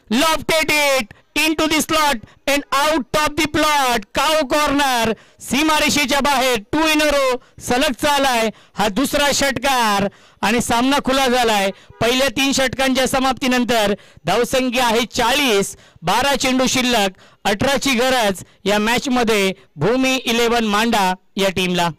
Lofted it into the slot and out of the plot. Cow corner सीमारेषेच्या बाहेर. 2 इन अ रो सलग चालाय हा दुसरा षटकार आणि सामना खुला झालाय. पहिल्या 3 षटकांच्या समाप्तीनंतर धावसंख्या आहे 40. 12 चेंडू शिल्लक. 18 ची गरज या मॅच मध्ये भूमी 11 मांडा या टीमला.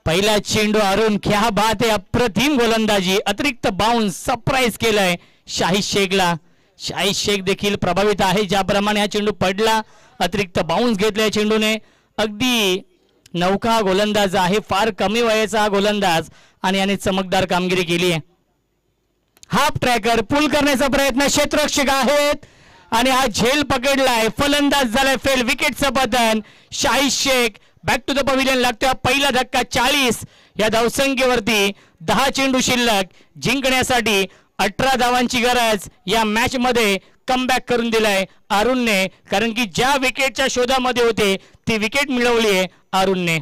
पहिला चेंडू अरुण, क्या बात आहे, अप्रतिम गोलंदाजी. अतिरिक्त बाउन्स सरप्राईज केलाय शाहिद शेखला. शाहिद शेख देखील प्रभावित आहे, ज्याप्रमाणे हा चेंडू पडला. अतिरिक्त बाउन्स घेतलाय चेंडूने. अगदी नौका गोलंदाज आहे, फार कमी वयाचा हा गोलंदाज आणि याने चमकदार कामगिरी केली आहे. हाफ ट्रॅकर पुल करण्याचा प्रयत्न, क्षेत्ररक्षक आहेत आणि हा झेल पकडलाय. फलंदाज झालाय फेल. विकेटचं पतन. Shahid Shaikh back to the pavilion लागतोय. पहिला धक्का 40 या धावसंख्येवरती. 10 चेंडू शिल्लक. जिंकण्यासाठी 18 धावांची गरज या मॅच मध्ये कमबॅक करून दिलाय अरुणने, कारण की ज्या विकेटच्या शोधामध्ये होते ती विकेट मिळवली आहे अरुणने.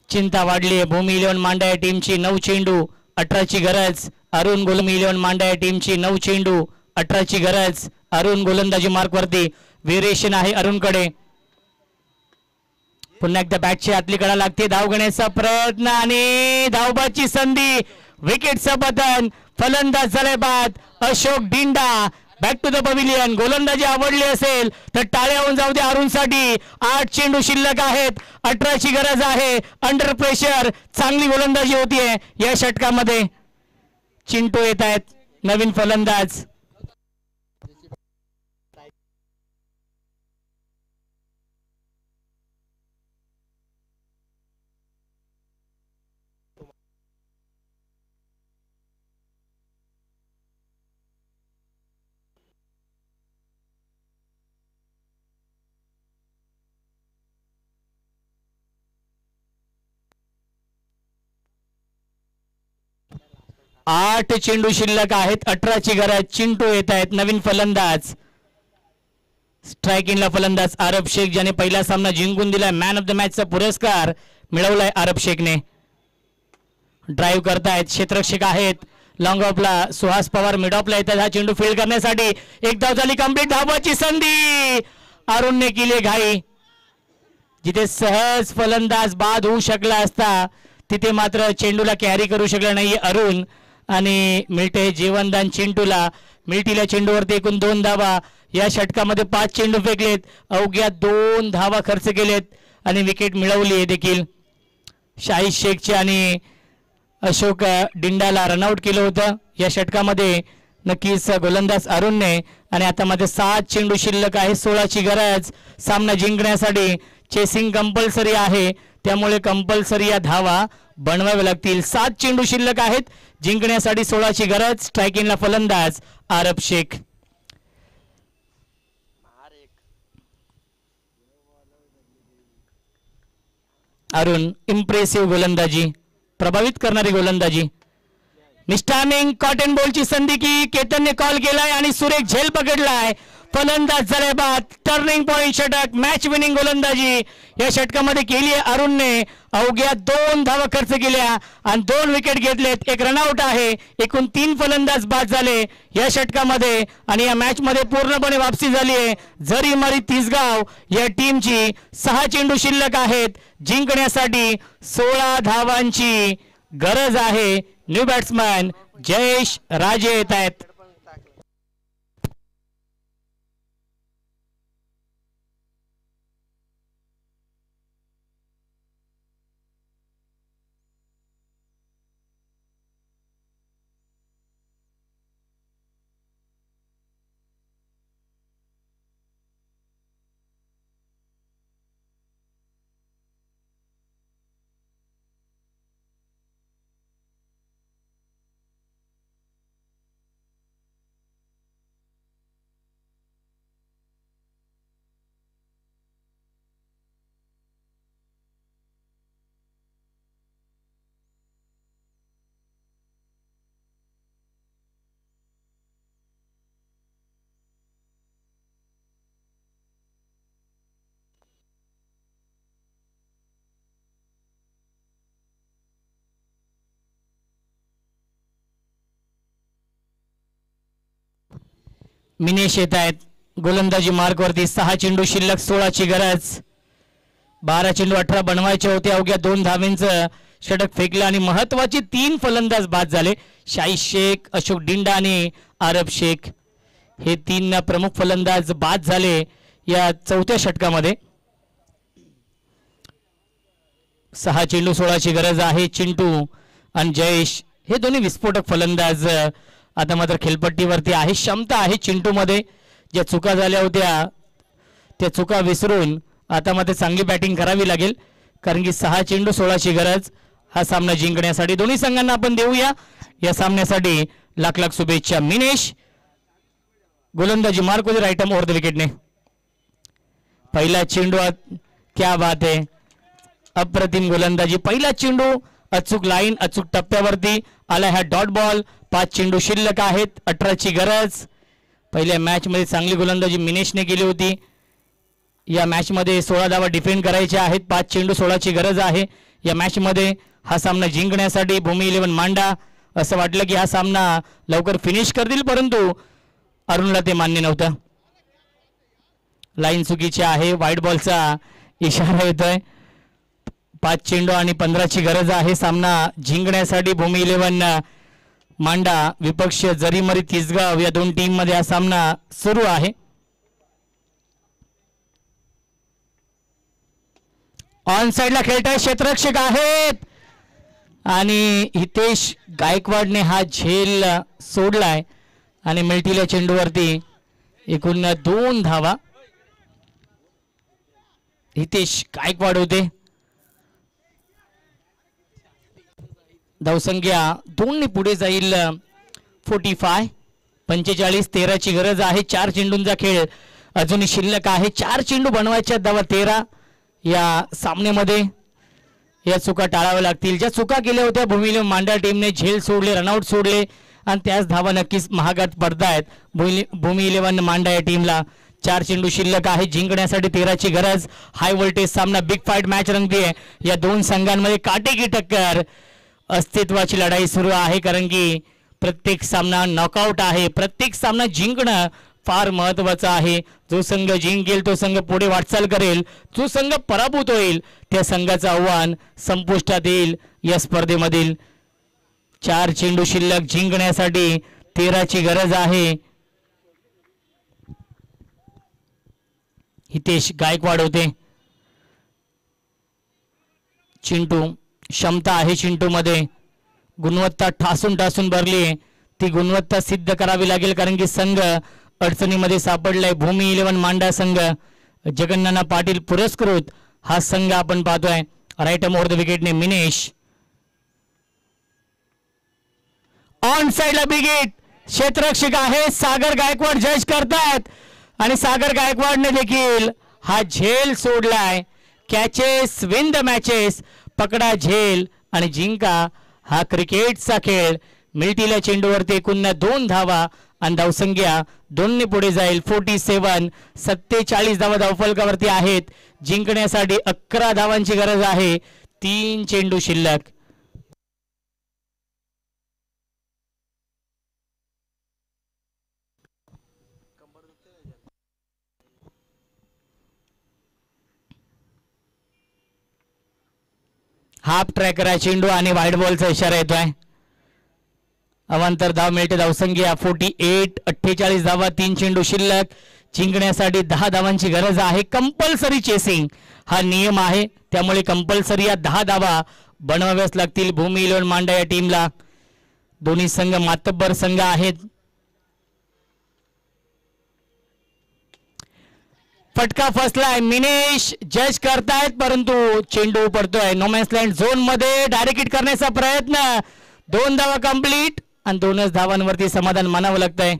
चिंता वाढली आहे भूमी 11 मांडा या टीमची. 9 चेंडू 18 ची गरज. अरुण भूमी 11 मांडा या टीमची 9 चेंडू 18 ची गरज. अरुण गोलंदाजी मार्क वरती. व्हेरिएशन आहे अरुणकडे. पुन्हा एकदा बॅटची आतली कडा लागते. धाव घेण्याचा प्रयत्न आणि धावबाची संधी. विकेटचं पतन. फलंदाज झाले बाद Ashok Dinda. Back to the pavilion. गोलंदाजी आवडली असेल तर टाळ्या होऊन जाऊ दे अरुणसाठी. 8 चेंडू शिल्लक आहेत. 18 ची गरज आहे. अंडर प्रेशर चांगली गोलंदाजी होतीये या षटकामध्ये. चिंटू येत आहेत नवीन फलंदाज. आठ चेंडू शिल्लक आहेत. 18 ची गरज. चिंटू येत आहेत नवीन फलंदाज. स्ट्रायकिंगला फलंदाज आरब शेख, ज्याने पहिला सामना जिंकून दिलाय. मॅन ऑफ द मॅचचा पुरस्कार मिळवलाय आरब शेखने. ड्राईव्ह करतायत. क्षेत्ररक्षक आहेत लॉंग ऑफला. सुहास पवार मिड ऑफला येतात हा चेंडू फील्ड करण्यासाठी. एक धाव झाली कंप्लीट. धावाची संधी. अरुणने केली घाई. जिथे सहज फलंदाज बाद होऊ शकला असता तिथे मात्र चेंडूला कॅरी करू शकला नाही अरुण. आणि मिळते जीवनदान चिंटूला. मिळतीला चेंडूवरती एकूण 2 धावा. या षटकामध्ये 5 चेंडू फेकलेत. अवघ्या 2 धावा खर्च केलेत आणि विकेट मिळवली आहे देखील. शाहीद शेखचे आणि अशोक डिंडाला रनआउट केलं होतं या षटकामध्ये. नक्कीच गोलंदाज अरुणने. आणि आता मध्ये 7 चेंडू शिल्लक आहे. 16 ची गरज सामना जिंकण्यासाठी. चेसिंग कंपल्सरी आहे त्यामुळे कंपल्सरी या धावा बनवाव्या लागतील. 7 चेंडू शिल्लक आहेत. जिंकण्यासाठी 16 ची गरज. स्ट्रायकिंगला फलंदाज आरब शेख. अरुण इम्प्रेसिव्ह गोलंदाजी, प्रभावित करणारी गोलंदाजी. मिस्टामिंग कॉटन बॉलची संधी की केतनने कॉल केलाय आणि सुरेख झेल पकडलाय. फलंदाज झाले बाद. टर्निंग पॉइंट षटक. मॅच विनिंग गोलंदाजी या षटकामध्ये केली आहे अरुणने. अवघ्या 2 धावा खर्च केल्या आणि 2 विकेट घेतलेत. एक रनआउट आहे. एकूण 3 फलंदाज बाद झाले या षटकामध्ये आणि या मॅच मध्ये पूर्णपणे वापसी झाली आहे. जरी मारी तिसगाव या टीमची. 6 चेंडू शिल्लक आहेत. जिंकण्यासाठी 16 धावांची गरज आहे. न्यू बॅट्समॅन जयेश राजे येत आहेत. मिनेश येत आहेत गोलंदाजी मार्कवरती. 6 चेंडू शिल्लक. 16 ची गरज. 12 चेंडू 18 बनवायचे होते. अवघ्या 2 धावेंचं षटक फेकलं आणि महत्वाचे 3 फलंदाज बाद झाले. शाहीद शेख, अशोक डिंडा आणि आरब शेख हे 3 प्रमुख फलंदाज बाद झाले या चौथ्या षटकामध्ये. 6 चेंडू 16ची गरज आहे. चिंटू आणि जयेश हे दोन्ही विस्फोटक फलंदाज आता मात्र खेळपट्टीवरती आहे. क्षमता आहे चिंटू मध्ये. ज्या चुका झाल्या होत्या त्या चुका विसरून आता मात्र चांगली बॅटिंग करावी लागेल, कारण की 6 चेंडू 16ची गरज हा सामना जिंकण्यासाठी. दोन्ही संघांना आपण देऊया या सामन्यासाठी लाख लाख शुभेच्छा. मिनेश गोलंदाजी Marco right arm over the विकेटने. पहिला चेंडू, क्या बात आहे, अप्रतिम गोलंदाजी. पहिला चेंडू अचूक लाईन, अचूक टप्प्यावरती आला हा डॉट बॉल. 5 चेंडू शिल्लक आहेत, 18ची गरज. पहिल्या मॅच मध्ये चांगली गोलंदाजी मिनेशने केली होती. या मॅच मध्ये 16 धावा डिफेंड करायच्या आहेत. 5 चेंडू 16ची गरज आहे या मॅच मध्ये हा सामना जिंकण्यासाठी. भूमी 11 मांडा असं वाटलं की हा सामना लवकर फिनिश करतील, परंतु अरुणला ते मान्य नव्हतं. लाईन चुकीची आहे, व्हाईट बॉलचा इशारा येतोय. 5 चेंडू आणि 15ची गरज आहे सामना जिंकण्यासाठी. भूमी 11 मांडा विपक्ष जरीमरी तिसगाव या 2 टीम मध्ये हा सामना सुरू आहे. ऑन साइडला खेळताय क्षेत्ररक्षक आहेत आणि हितेश गायकवाडने हा झेल सोडलाय आणि मिळतील्या चेंडूवरती एकूण 2 धावा हितेश गायकवाड होते. धावसंख्या 2 ने पुढे जाईल. 45 45 13ची गरज आहे. 4 चेंडूंचा खेळ अजूनही शिल्लक आहे. 4 चेंडू बनवायच्या धावा 13 या सामन्यामध्ये. या चुका टाळाव्या लागतील ज्या चुका केल्या होत्या भूमी मांडा टीमने. झेल सोडले, रनआउट सोडले आणि त्याच धावा नक्कीच महागात पडतायत भूमी 11 मांडा या टीमला. 4 चेंडू शिल्लक आहे, जिंकण्यासाठी 13ची गरज. हाय व्होल्टेज सामना, बिग फाईट मॅच रंगते. या 2 संघांमध्ये काटेकी टक्कर, अस्तित्वाची लढाई सुरू आहे, कारण की प्रत्येक सामना नॉकआउट आहे. प्रत्येक सामना जिंकणं फार महत्वाचं आहे. जो संघ जिंकेल तो संघ पुढे वाटचाल करेल, जो संघ पराभूत होईल त्या संघाचं आव्हान संपुष्टात येईल या स्पर्धेमधील. 4 चेंडू शिल्लक, जिंकण्यासाठी 13ची गरज आहे. हितेश गायकवाड होते. चिंटू, क्षमता आहे चिंटू मध्ये, गुणवत्ता ठासून ठासून भरली. ती गुणवत्ता सिद्ध करावी लागेल, कारण की संघ अडचणीमध्ये सापडलाय. भूमी 11 मांडा संघ, जगन्नाना पाटील पुरस्कृत हा संघ आपण पाहतोय. राईट आर्म ओव्हर द विकेटने मिनेश. ऑन साइडला बिग हिट, क्षेत्ररक्षक आहे. सागर गायकवाड जज करतायत आणि सागर गायकवाडने देखील हा झेल सोडलाय. कॅचेस विन द मॅचेस, पकडा झेल आणि जिंका हा क्रिकेटचा खेळ. मिळतील्या चेंडूवरती एकूण 2 धावा आणि धावसंख्या 2 ने पुढे जाईल. 47 47 धावा धावफलकावरती आहेत. जिंकण्यासाठी 11 धावांची गरज आहे. 3 चेंडू शिल्लक. हाफ ट्रॅकर आहे चेंडू आणि व्हाईट बॉलचा इशारा येतोय. अवांतर धाव मिळते. धावसंख्या 48 48 धावा, 3 चेंडू शिल्लक. जिंकण्यासाठी 10 धावांची गरज आहे. कंपल्सरी चेसिंग हा नियम आहे, त्यामुळे कंपल्सरी या 10 धावा बनवाव्याच लागतील भूमी 11 मांडा या टीमला. दोन्ही संघ मातब्बर संघ आहेत. फटका फसलाय, मिनेश जज करतायत, परंतु चेंडू पडतोय नोमॅन्स लँड झोन मध्ये. डायरेक्ट हिट करण्याचा प्रयत्न, 2 धावा कंप्लीट आणि 2च धावांवरती समाधान मानावं लागतंय.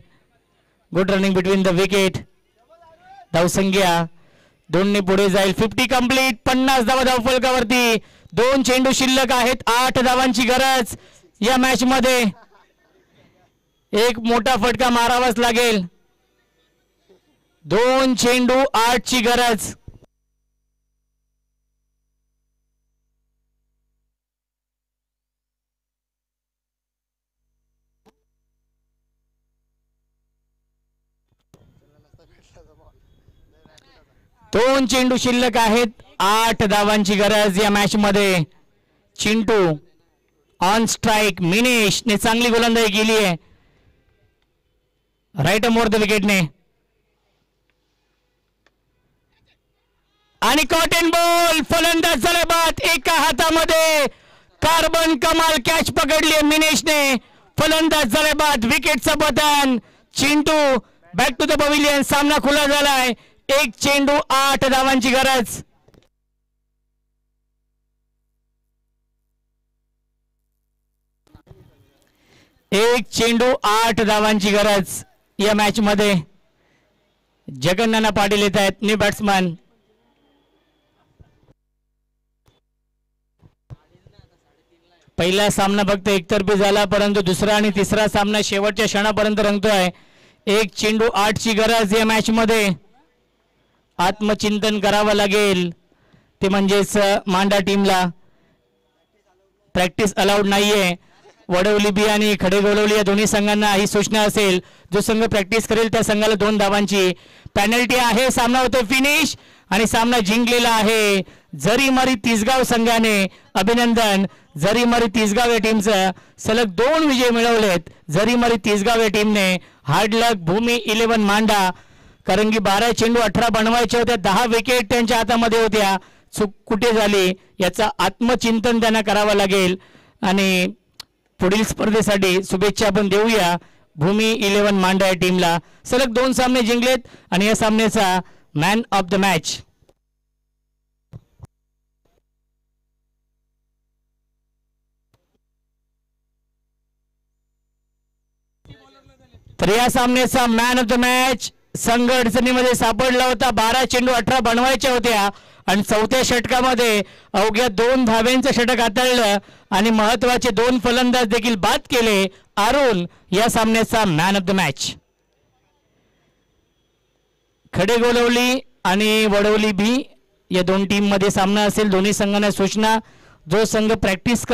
Good running between the wicket. धावसंख्या 2 ने पुढे जाईल. 50 कंप्लीट, 50 धावा धावफलकावरती. 2 चेंडू शिल्लक आहेत. 8 धावांची गरज या मॅच मध्ये. एक मोठा फटका मारावाच लागेल. 2 चेंडू 8 ची गरज. दोन चेंडू शिल्लक आहेत. 8 धावांची गरज या मॅच मध्ये. Chintu on strike. मिनेश ने चांगली गोलंदाजी केली आहे राईट मोर द विकेटने. आणि कॉटन बॉल. फलंदाज झाले बाद. एका हातामध्ये कार्बन कमाल कॅच पकडली मिनेशने. फलंदाज झाले बाद. विकेटचं पतन. Chintu back to the pavilion. सामना खुला झालाय. 1 चेंडू 8 धावांची गरज. एक चेंडू 8 धावांची गरज या मॅच मध्ये. जगन्नाना पाटील येत आहेत न्यू बॅट्समन. पहिला सामना फक्त एकतर्फी झाला, परंतु दुसरा आणि तिसरा सामना शेवटच्या क्षणापर्यंत रंगतोय. 1 चेंडू 8 ची गरज या मॅच मध्ये. आत्मचिंतन करावं लागेल ते म्हणजेच मांडा टीमला. प्रॅक्टिस अलाउड नाहीये. वडवली बी आणि खडेगोलवली या दोन्ही संघांना ही सूचना असेल. जो संघ प्रॅक्टिस करेल त्या संघाला 2 धावांची पेनल्टी आहे. सामना होतो फिनिश आणि सामना जिंकलेला आहे जरीमरी तिसगाव संघाने. अभिनंदन. जरीमरी तिसगाव या टीमचं सलग 2 विजय मिळवलेत. जरीमरी तिसगाव या टीमने. हार्ड लक भूमी 11 मांडा. कारण की 12 चेंडू 18 बनवायचे होते. 10 विकेट त्यांच्या हातामध्ये होत्या. चूक कुठे झाली याचा आत्मचिंतन त्यांना करावं लागेल आणि पुढील स्पर्धेसाठी शुभेच्छा आपण देऊया भूमी 11 मांडा या टीमला. सलग 2 सामने जिंकलेत आणि या सामन्याचा मॅन ऑफ द मॅच तर या सामन्याचा मॅन ऑफ द मॅच संघ अडचणीमध्ये सापडला होता. 12 चेंडू 18 बनवायच्या होत्या आणि 4थ्या षटकामध्ये अवघ्या 2 धाव्यांचं षटक हाताळलं आणि महत्वाचे 2 फलंदाज देखील बाद केले. अरुण या सामन्याचा मॅन ऑफ द मॅच. खडेगोलवली आणि वडवली बी या 2 टीम मध्ये सामना असेल. दोन्ही संघांना सूचना. जो संघ प्रॅक्टिस